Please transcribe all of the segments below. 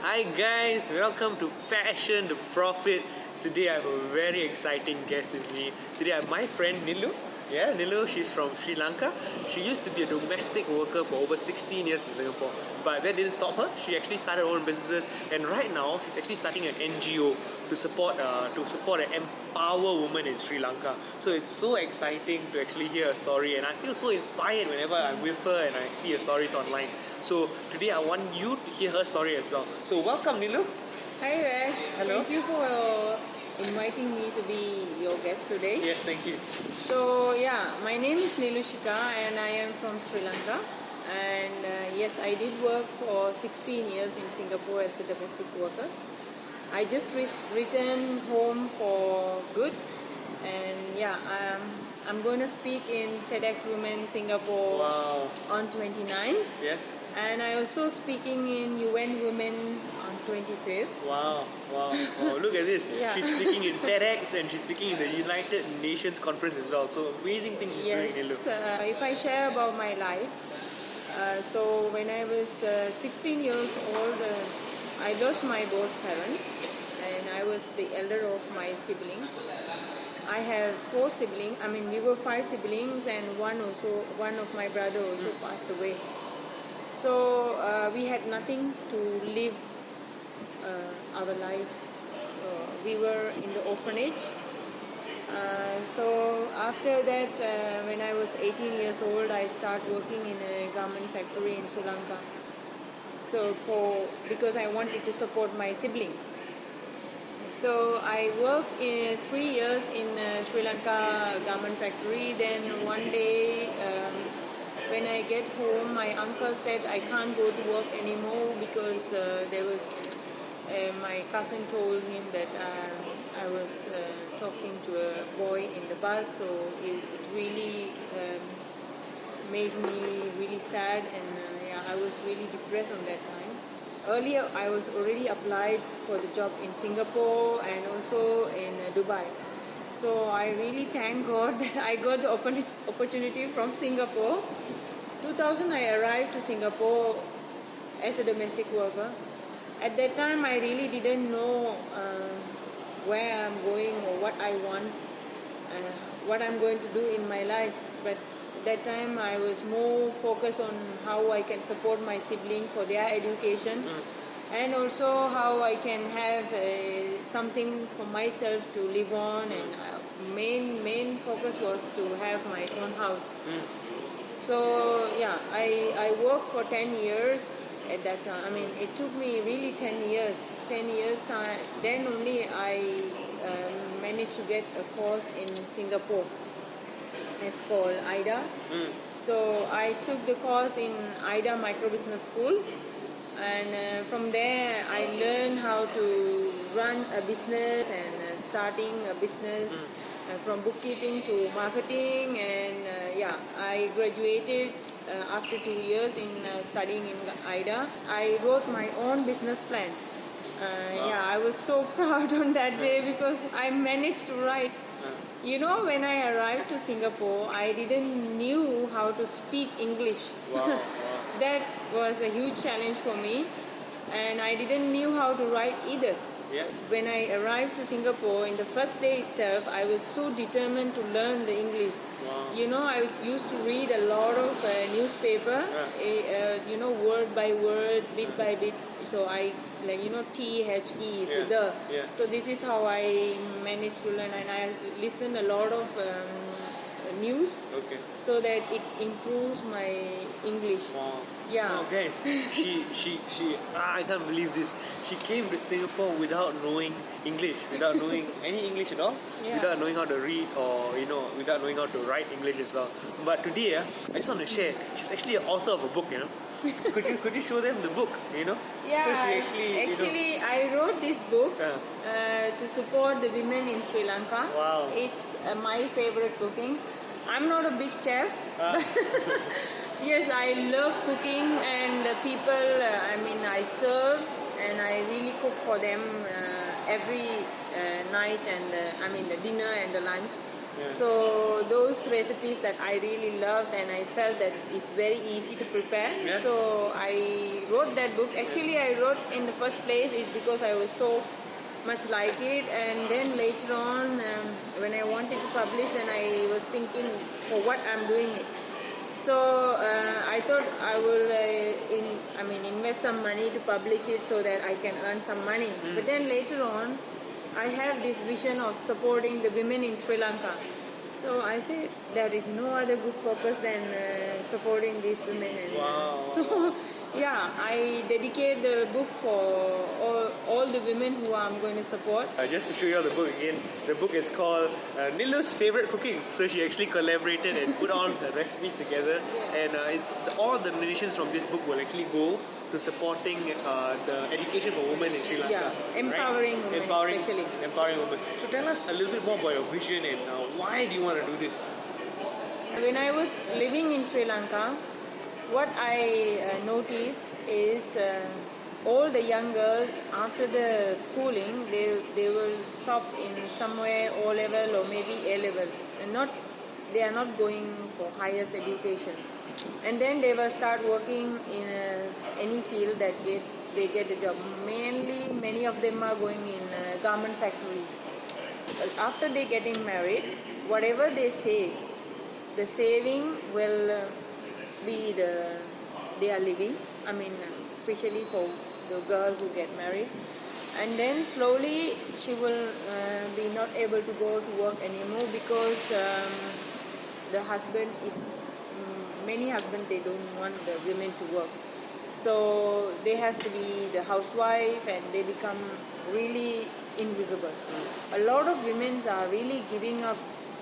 Hi guys, welcome to Fashion the Profit. Today I have a very exciting guest with me. Today I have my friend Nilu. Yeah, Nilu, she's from Sri Lanka. She used to be a domestic worker for over 16 years in Singapore. But that didn't stop her. She actually started her own businesses, and right now she's actually starting an NGO to support and empower women in Sri Lanka. So it's so exciting to actually hear her story, and I feel so inspired whenever I'm with her and I see her stories online. So today I want you to hear her story as well. So welcome, Nilu. Hi Rash. Hello. Thank you for inviting me to be your guest today. Yes, thank you. So yeah, my name is Neelu and I am from Sri Lanka. And yes, I did work for 16 years in Singapore as a domestic worker. I just returned home for good. And yeah, I'm going to speak in TEDx Women Singapore on 29th. Yes. And I also speaking in UN Women on 25th. Wow. Look at this. Yeah. She's speaking in TEDx and she's speaking in the United Nations conference as well. So amazing things she's doing, Nilu. If I share about my life, so when I was 16 years old, I lost my both parents, and I was the elder of my siblings. I have 4 siblings. I mean, we were 5 siblings, and one of my brother also passed away. So we had nothing to live our life. We were in the orphanage. So after that, when I was 18 years old, I started working in a garment factory in Sri Lanka. So because I wanted to support my siblings. So I worked 3 years in Sri Lanka garment factory. Then one day, when I get home, my uncle said I can't go to work anymore because my cousin told him that I was talking to a boy in the bus, so it really made me really sad, and I was really depressed on that time. Earlier, I was already applied for the job in Singapore and also in Dubai. So I really thank God that I got the opportunity from Singapore. 2000, I arrived to Singapore as a domestic worker. At that time, I really didn't know where I'm going or what I want, what I'm going to do in my life. But at that time, I was more focused on how I can support my siblings for their education, and also how I can have something for myself to live on. And main focus was to have my own house. So yeah, I worked for 10 years at that time. I mean, it took me really 10 years. 10 years time. Then only I managed to get a course in Singapore. It's called IDA. So I took the course in IDA Micro Business School, and from there I learned how to run a business and starting a business. From bookkeeping to marketing, and I graduated after 2 years in studying in IDA. I wrote my own business plan. I was so proud on that day because I managed to write. You know, when I arrived to Singapore, I didn't knew how to speak English. That was a huge challenge for me, and I didn't knew how to write either. When I arrived to Singapore, in the first day itself, I was so determined to learn the English. You know, I used to read a lot of newspaper, word by word, bit by bit. So I, THE is the. So this is how I managed to learn, and I listened a lot of news, so that it improves my English. Oh, guys, I can't believe this. She came to Singapore without knowing English, without knowing any English at all, without knowing how to read, or without knowing how to write English as well. But today, I just want to share. She's actually an author of a book. Could you show them the book? Yeah, so she actually, I wrote this book to support the women in Sri Lanka. Wow. It's my favorite cooking. I'm not a big chef. Yes, I love cooking, and the people, I serve, and I really cook for them every night, and the dinner and the lunch. Yeah. So those recipes that I really loved, and I felt that it's very easy to prepare. Yeah. So I wrote that book. Actually, I wrote in the first place is because I was so much like it, and then later on, when I wanted to publish, then I was thinking for what I'm doing it. So I thought I will invest some money to publish it so that I can earn some money. But then later on, I have this vision of supporting the women in Sri Lanka. So I said there is no other good purpose than supporting these women. And, Wow. so yeah, I dedicate the book for all the women who I'm going to support. Just to show you all the book again, the book is called Nilu's Favorite Cooking. So she actually collaborated and put on the recipes together, and all the donations from this book will actually go to supporting the education for women in Sri Lanka. Yeah, empowering women especially. Empowering women. So tell us a little bit more about your vision and why do you want to do this? When I was living in Sri Lanka, what I noticed is all the young girls after the schooling, they will stop in somewhere O level or maybe A level, and they are not going for highest education, and then they will start working in any field that they get a job. Mainly, many of them are going in garment factories. So after they getting married, whatever they save, the saving will be they are living. I mean, especially for the girl who get married, and then slowly she will be not able to go to work anymore because the husband, if many husbands they don't want the women to work, so they has to be the housewife, and they become really invisible. A lot of women are really giving up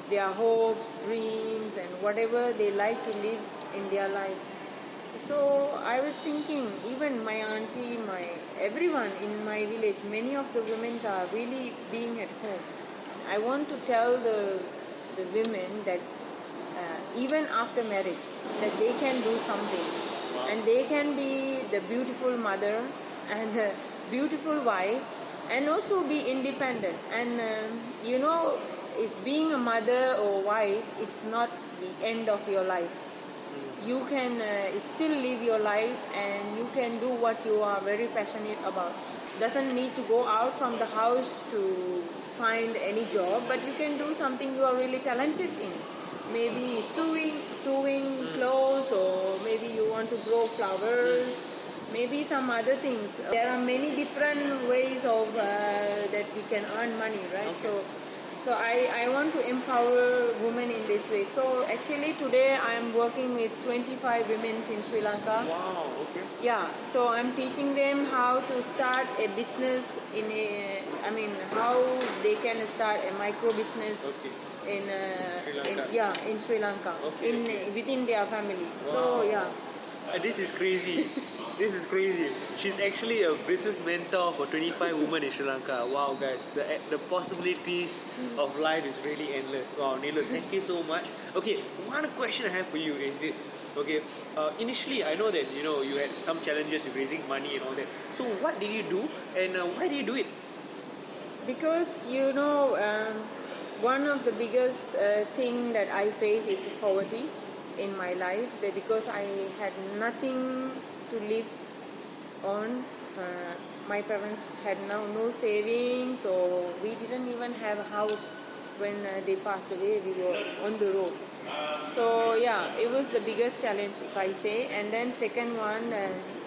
their hopes, dreams, and whatever they like to live in their life. So I was thinking, even my auntie, everyone in my village, many of the women are really being at home. I want to tell the women that even after marriage, that they can do something, and they can be the beautiful mother and a beautiful wife, and also be independent. And is being a mother or wife is not the end of your life. You can still live your life, and you can do what you are very passionate about. Doesn't need to go out from the house to find any job, but you can do something you are really talented in. Maybe sewing clothes, or maybe you want to grow flowers, maybe some other things. There are many different ways of that we can earn money, right? Okay. So I want to empower women in this way. So actually today I am working with 25 women in Sri Lanka. Wow, okay. Yeah, so I'm teaching them how to start a business how they can start a micro business in Sri Lanka. in Sri Lanka, Okay. within their family. Wow. So yeah. This is crazy. This is crazy. She's actually a business mentor for 25 women in Sri Lanka. Wow, guys, the possibilities of life is really endless. Wow, Neelu, thank you so much. Okay, one question I have for you is this. Okay, initially I know that you had some challenges with raising money and all that. So what did you do, and why did you do it? Because one of the biggest thing that I face is poverty in my life. That because I had nothing to live on. My parents had no savings, so we didn't even have a house when they passed away. We were on the road. So yeah, it was the biggest challenge, if I say. And then second one,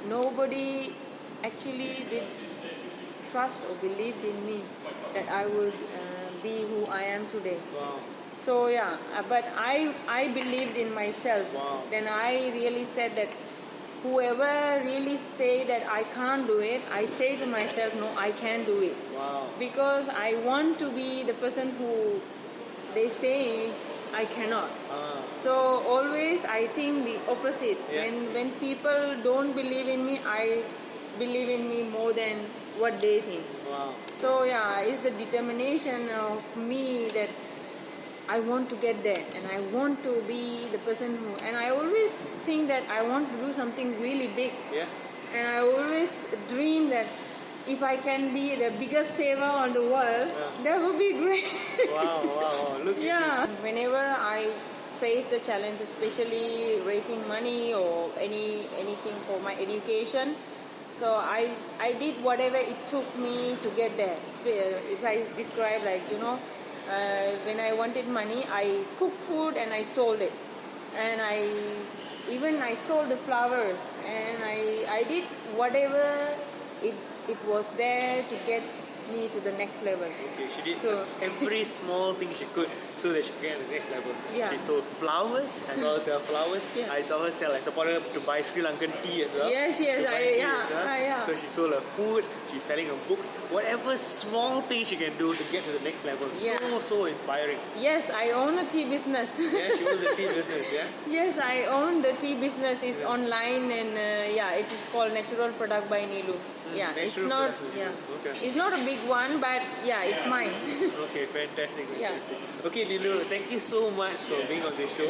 nobody actually did trust or believed in me that I would be who I am today. Wow. So yeah, but I believed in myself. Wow. Then I really said that whoever really say that I can't do it, I say to myself, no, I can do it. Wow. Because I want to be the person who they say I cannot. So always I think the opposite. Yeah. When people don't believe in me, I believe in me more than what they think. Wow. So yeah, it's the determination of me that I want to get there, and I want to be the person who, and I always think that I want to do something really big. Yeah. And I always dream that if I can be the biggest saver on the world, that would be great. Wow. Look Yeah. at this. Whenever I face the challenge, especially raising money or anything for my education, so I did whatever it took me to get there. If I describe, like, when I wanted money, I cooked food and I sold it, and I sold the flowers, and I did whatever it was there to get me to the next level. Okay, she did So- every small thing she could so that she could get to the next level. Yeah. She sold flowers. I saw her sell flowers. Yeah. I saw her sell. I supported her to buy Sri Lankan tea as well. Yes, To buy tea yeah, as well. yeah. So she sold her food. She's selling her books. Whatever small thing she can do to get to the next level. Yeah. So inspiring. Yes, I own a tea business. Yeah, she owns a tea business. Yeah. Yes, I own the tea business. It's Yeah. online, and it is called Natural Product by Neelu. Yeah, it's Natural not. Products by Yeah, Neelu. Okay. it's not a big one, but yeah, it's mine. Okay, fantastic. Yeah. Okay, Nilu, thank you so much for being on this show.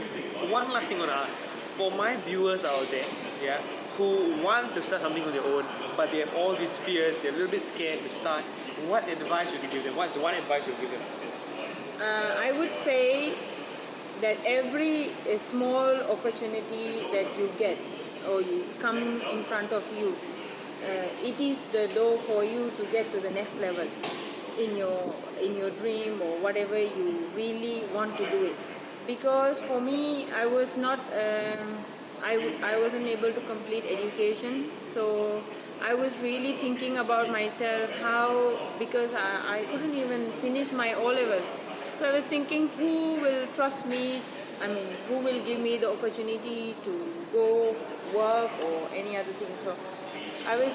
One last thing I want to ask. For my viewers out there, yeah, who want to start something on their own, but they have all these fears, they're a little bit scared to start, what advice would you give them? What's the one advice you would give them? I would say that every small opportunity that you get or is come in front of you, it is the door for you to get to the next level in your dream or whatever you really want to do it. Because for me, I was not I wasn't able to complete education, so I was really thinking about myself, because I couldn't even finish my O level. So I was thinking, who will trust me? I mean, who will give me the opportunity to go work or any other thing? So I was,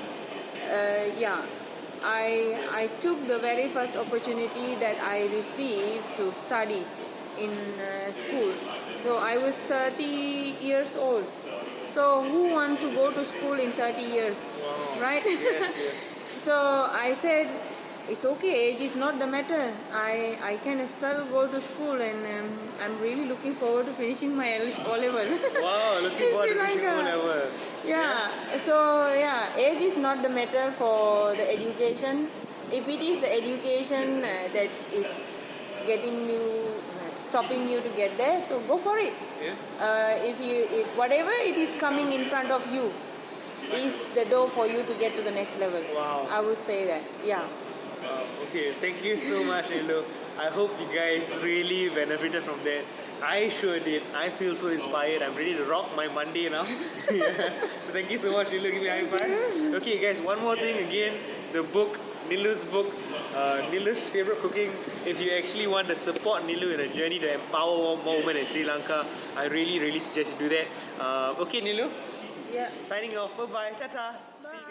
I took the very first opportunity that I received to study in school. So I was 30 years old. So who want to go to school in 30 years? Wow. Right? Yes. So I said, it's okay, age is not the matter. I can still go to school, and I'm really looking forward to finishing my O level. Wow, looking forward to Sri finishing O Lanka. level. So age is not the matter for the education. If it is the education that is getting you, stopping you to get there, so go for it. Yeah. If whatever it is coming in front of you is the door for you to get to the next level. Wow. I would say that. Yeah. Okay, thank you so much, Nilu. I hope you guys really benefited from that. I sure did. I feel so inspired. I'm ready to rock my Monday now. Yeah. So thank you so much, Nilu. Give me a high five. Okay, guys, one more thing again. The book, Nilu's book, Nilu's favorite cooking. If you actually want to support Nilu in a journey to empower more women in Sri Lanka, I really suggest you do that. Okay, Nilu, Yeah. signing off. Bye-bye. Ta-ta. See you.